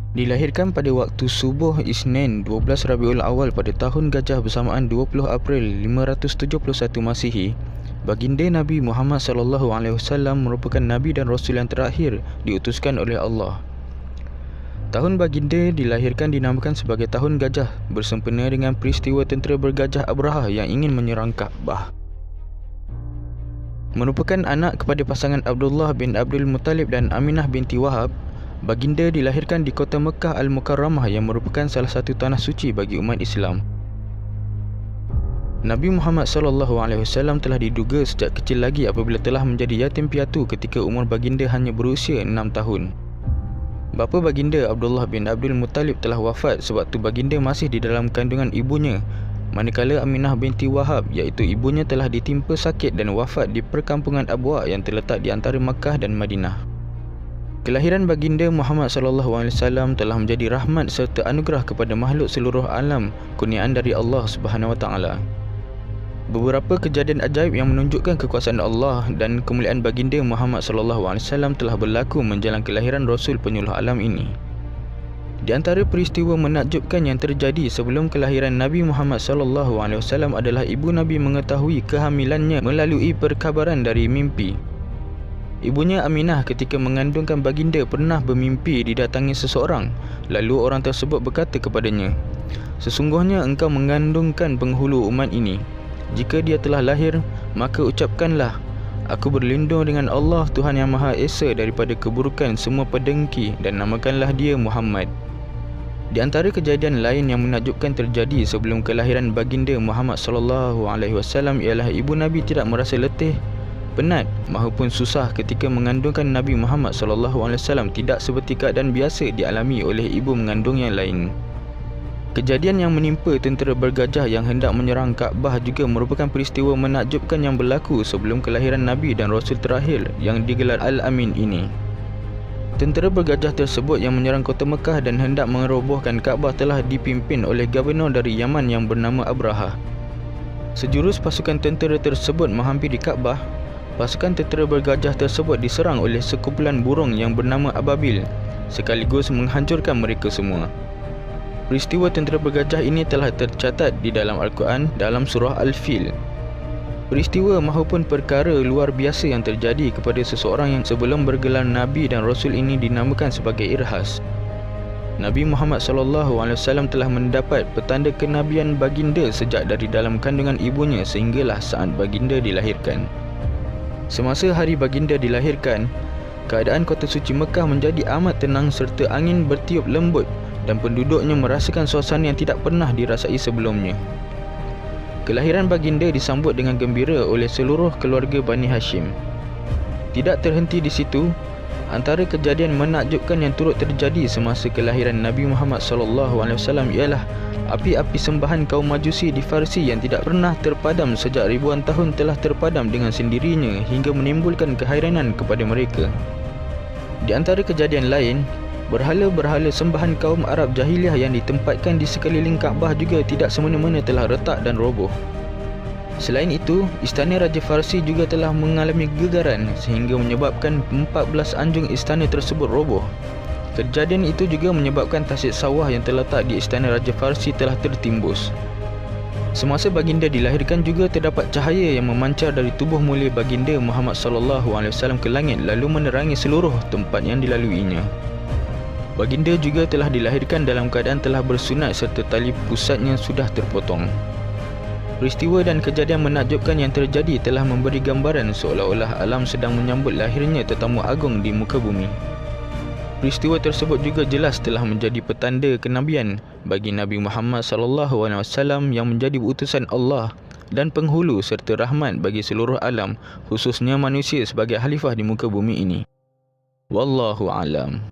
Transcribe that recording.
Dilahirkan pada waktu subuh Isnin 12 Rabiul Awal pada tahun Gajah bersamaan 20 April 571 Masihi, baginda Nabi Muhammad SAW merupakan Nabi dan Rasul yang terakhir diutuskan oleh Allah. Tahun baginda dilahirkan dinamakan sebagai Tahun Gajah bersempena dengan peristiwa tentera bergajah Abraha yang ingin menyerang Kaabah. Merupakan anak kepada pasangan Abdullah bin Abdul Muttalib dan Aminah binti Wahab, baginda dilahirkan di kota Mekah Al-Mukarramah yang merupakan salah satu tanah suci bagi umat Islam. Nabi Muhammad SAW telah diduga sejak kecil lagi apabila telah menjadi yatim piatu ketika umur baginda hanya berusia 6 tahun. Bapa baginda Abdullah bin Abdul Muttalib telah wafat sewaktu baginda masih di dalam kandungan ibunya, manakala Aminah binti Wahab iaitu ibunya telah ditimpa sakit dan wafat di perkampungan Abwa yang terletak di antara Makkah dan Madinah. Kelahiran baginda Muhammad SAW telah menjadi rahmat serta anugerah kepada makhluk seluruh alam, kurniaan dari Allah SWT. Beberapa kejadian ajaib yang menunjukkan kekuasaan Allah dan kemuliaan baginda Muhammad SAW telah berlaku menjelang kelahiran Rasul penyuluh alam ini. Di antara peristiwa menakjubkan yang terjadi sebelum kelahiran Nabi Muhammad SAW adalah ibu Nabi mengetahui kehamilannya melalui perkabaran dari mimpi. Ibunya Aminah ketika mengandungkan baginda pernah bermimpi didatangi seseorang, lalu orang tersebut berkata kepadanya, "Sesungguhnya engkau mengandungkan penghulu umat ini. Jika dia telah lahir, maka ucapkanlah, aku berlindung dengan Allah Tuhan Yang Maha Esa daripada keburukan semua pedengki dan namakanlah dia Muhammad." Di antara kejadian lain yang menakjubkan terjadi sebelum kelahiran baginda Muhammad SAW ialah ibu Nabi tidak merasa letih, penat maupun susah ketika mengandungkan Nabi Muhammad SAW, tidak seperti keadaan biasa dialami oleh ibu mengandung yang lain. Kejadian yang menimpa tentera bergajah yang hendak menyerang Kaabah juga merupakan peristiwa menakjubkan yang berlaku sebelum kelahiran Nabi dan Rasul terakhir yang digelar Al-Amin ini. Tentera bergajah tersebut yang menyerang kota Mekah dan hendak merobohkan Kaabah telah dipimpin oleh gubernur dari Yaman yang bernama Abraha. Sejurus pasukan tentera tersebut menghampiri Kaabah, pasukan tentera bergajah tersebut diserang oleh sekumpulan burung yang bernama Ababil, sekaligus menghancurkan mereka semua. Peristiwa tentera bergajah ini telah tercatat di dalam Al-Quran dalam surah Al-Fil. Peristiwa maupun perkara luar biasa yang terjadi kepada seseorang yang sebelum bergelar Nabi dan Rasul ini dinamakan sebagai irhas. Nabi Muhammad SAW telah mendapat petanda kenabian baginda sejak dari dalam kandungan ibunya sehinggalah saat baginda dilahirkan. Semasa hari baginda dilahirkan, keadaan kota suci Mekah menjadi amat tenang serta angin bertiup lembut dan penduduknya merasakan suasana yang tidak pernah dirasai sebelumnya. Kelahiran baginda disambut dengan gembira oleh seluruh keluarga Bani Hashim. Tidak terhenti di situ, antara kejadian menakjubkan yang turut terjadi semasa kelahiran Nabi Muhammad SAW ialah api-api sembahan kaum Majusi di Farsi yang tidak pernah terpadam sejak ribuan tahun telah terpadam dengan sendirinya hingga menimbulkan kehairanan kepada mereka. Di antara kejadian lain, berhala-berhala sembahan kaum Arab Jahiliah yang ditempatkan di sekeliling Kaabah juga tidak semena-mena telah retak dan roboh. Selain itu, istana Raja Farsi juga telah mengalami gegaran sehingga menyebabkan 14 anjung istana tersebut roboh. Kejadian itu juga menyebabkan tasik sawah yang terletak di istana Raja Farsi telah tertimbus. Semasa baginda dilahirkan juga terdapat cahaya yang memancar dari tubuh mulia baginda Muhammad SAW ke langit lalu menerangi seluruh tempat yang dilaluinya. Baginda juga telah dilahirkan dalam keadaan telah bersunat serta tali pusatnya sudah terpotong. Peristiwa dan kejadian menakjubkan yang terjadi telah memberi gambaran seolah-olah alam sedang menyambut lahirnya tetamu agung di muka bumi. Peristiwa tersebut juga jelas telah menjadi petanda kenabian bagi Nabi Muhammad SAW yang menjadi utusan Allah dan penghulu serta rahmat bagi seluruh alam, khususnya manusia sebagai khalifah di muka bumi ini. Wallahu a'lam.